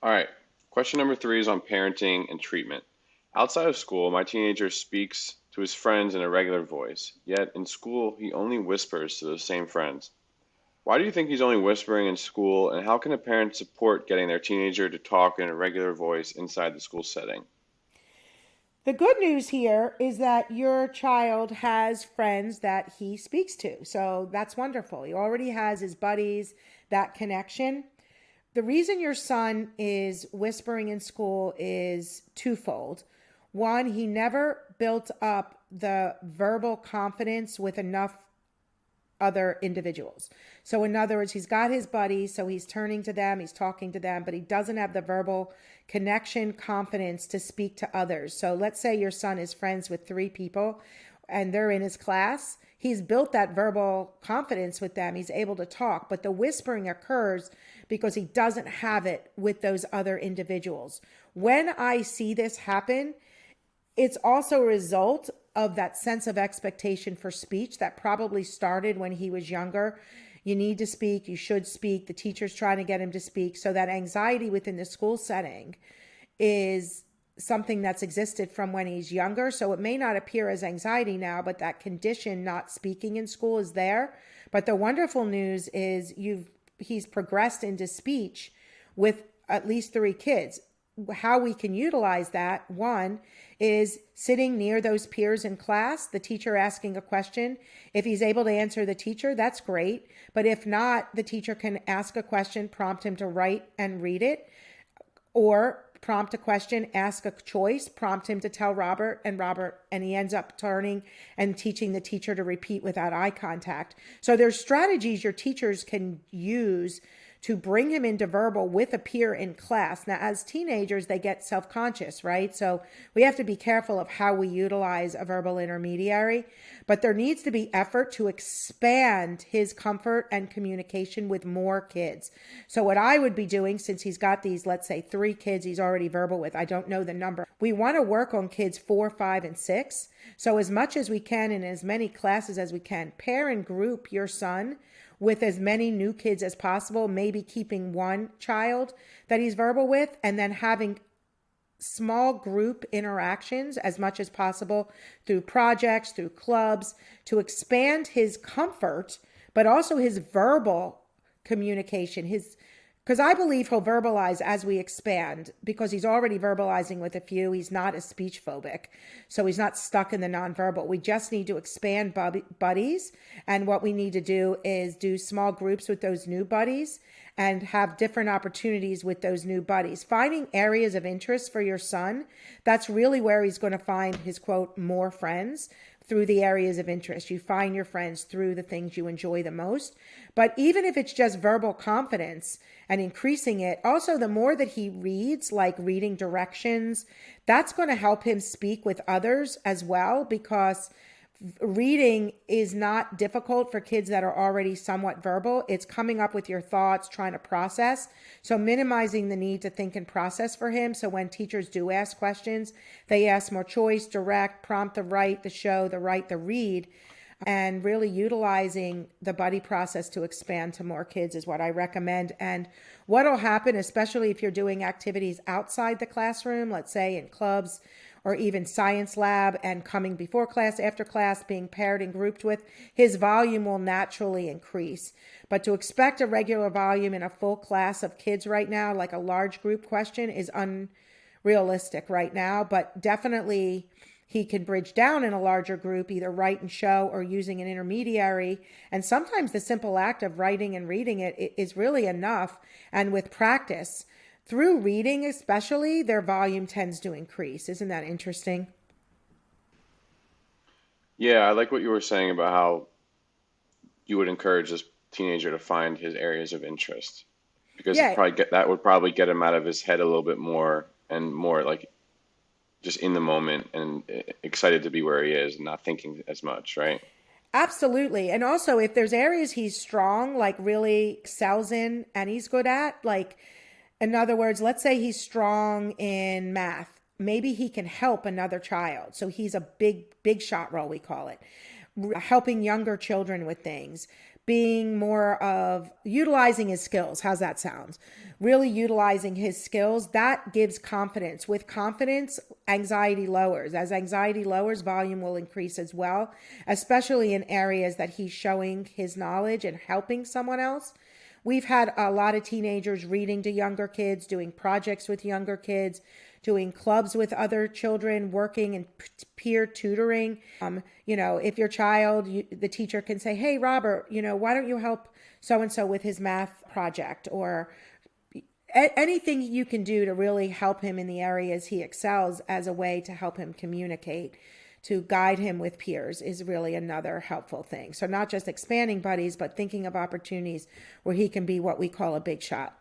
All right. Question number three is on parenting and treatment. Outside of school, my teenager speaks to his friends in a regular voice, yet in school, he only whispers to those same friends. Why do you think he's only whispering in school, and how can a parent support getting their teenager to talk in a regular voice inside the school setting? The good news here is that your child has friends that he speaks to. So that's wonderful. He already has his buddies, that connection. The reason your son is whispering in school is twofold. One, he never built up the verbal confidence with enough other individuals. So, in other words, he's got his buddies, so he's turning to them, he's talking to them, but he doesn't have the verbal connection, confidence to speak to others. So, let's say your son is friends with three people and they're in his class. He's built that verbal confidence with them. He's able to talk, but the whispering occurs because he doesn't have it with those other individuals. When I see this happen, it's also a result of that sense of expectation for speech that probably started when he was younger. You need to speak, you should speak, the teacher's trying to get him to speak. So that anxiety within the school setting is something that's existed from when he's younger. So it may not appear as anxiety now, but that condition not speaking in school is there. But the wonderful news is he's progressed into speech with at least three kids. How we can utilize that, one, is sitting near those peers in class, the teacher asking a question. If he's able to answer the teacher, that's great. But if not, the teacher can ask a question, prompt him to write and read it, or prompt a question, ask a choice, prompt him to tell Robert, and he ends up turning and teaching the teacher to repeat without eye contact. So there's strategies your teachers can use to bring him into verbal with a peer in class. Now, as teenagers, they get self-conscious, right? So we have to be careful of how we utilize a verbal intermediary, but there needs to be effort to expand his comfort and communication with more kids. So what I would be doing, since he's got these, let's say three kids he's already verbal with, I don't know the number. We want to work on kids 4, 5, and 6. So as much as we can in as many classes as we can, pair and group your son with as many new kids as possible, maybe keeping one child that he's verbal with, and then having small group interactions as much as possible through projects, through clubs, to expand his comfort, but also his verbal communication, his because I believe he'll verbalize as we expand because he's already verbalizing with a few. He's not a speech phobic, so he's not stuck in the nonverbal. We just need to expand buddies. And what we need to do is do small groups with those new buddies and have different opportunities with those new buddies. Finding areas of interest for your son, that's really where he's going to find his quote, more friends through the areas of interest. You find your friends through the things you enjoy the most. But even if it's just verbal confidence and increasing it, also the more that he reads, like reading directions, that's going to help him speak with others as well, because reading is not difficult for kids that are already somewhat verbal. It's coming up with your thoughts, trying to process. So minimizing the need to think and process for him. So when teachers do ask questions, they ask more choice, direct, prompt the write, the show, the write, the read, and really utilizing the buddy process to expand to more kids is what I recommend. And what will happen, especially if you're doing activities outside the classroom, let's say in clubs or even science lab, and coming before class, after class, being paired and grouped with, his volume will naturally increase. But to expect a regular volume in a full class of kids right now, like a large group question, is unrealistic right now. But definitely he can bridge down in a larger group, either write and show or using an intermediary. And sometimes the simple act of writing and reading it is really enough. And with practice, through reading especially, their volume tends to increase. Isn't that interesting? Yeah, I like what you were saying about how you would encourage this teenager to find his areas of interest because Yeah, that would probably get him out of his head a little bit more and more like just in the moment and excited to be where he is and not thinking as much, right? absolutely. And also, if there's areas he's strong, like really excels in and he's good at, like, in other words, let's say he's strong in math. Maybe he can help another child. So he's a big shot role, we call it, helping younger children with things. being more of utilizing his skills. How's that sound? Really utilizing his skills, that gives confidence. With confidence, anxiety lowers. As anxiety lowers, volume will increase as well, especially in areas that he's showing his knowledge and helping someone else. We've had a lot of teenagers reading to younger kids, doing projects with younger kids, doing clubs with other children, working in peer tutoring. If your child, the teacher can say, hey, Robert, why don't you help so-and-so with his math project, or anything you can do to really help him in the areas he excels as a way to help him communicate, to guide him with peers, is really another helpful thing. So not just expanding buddies, but thinking of opportunities where he can be what we call a big shot.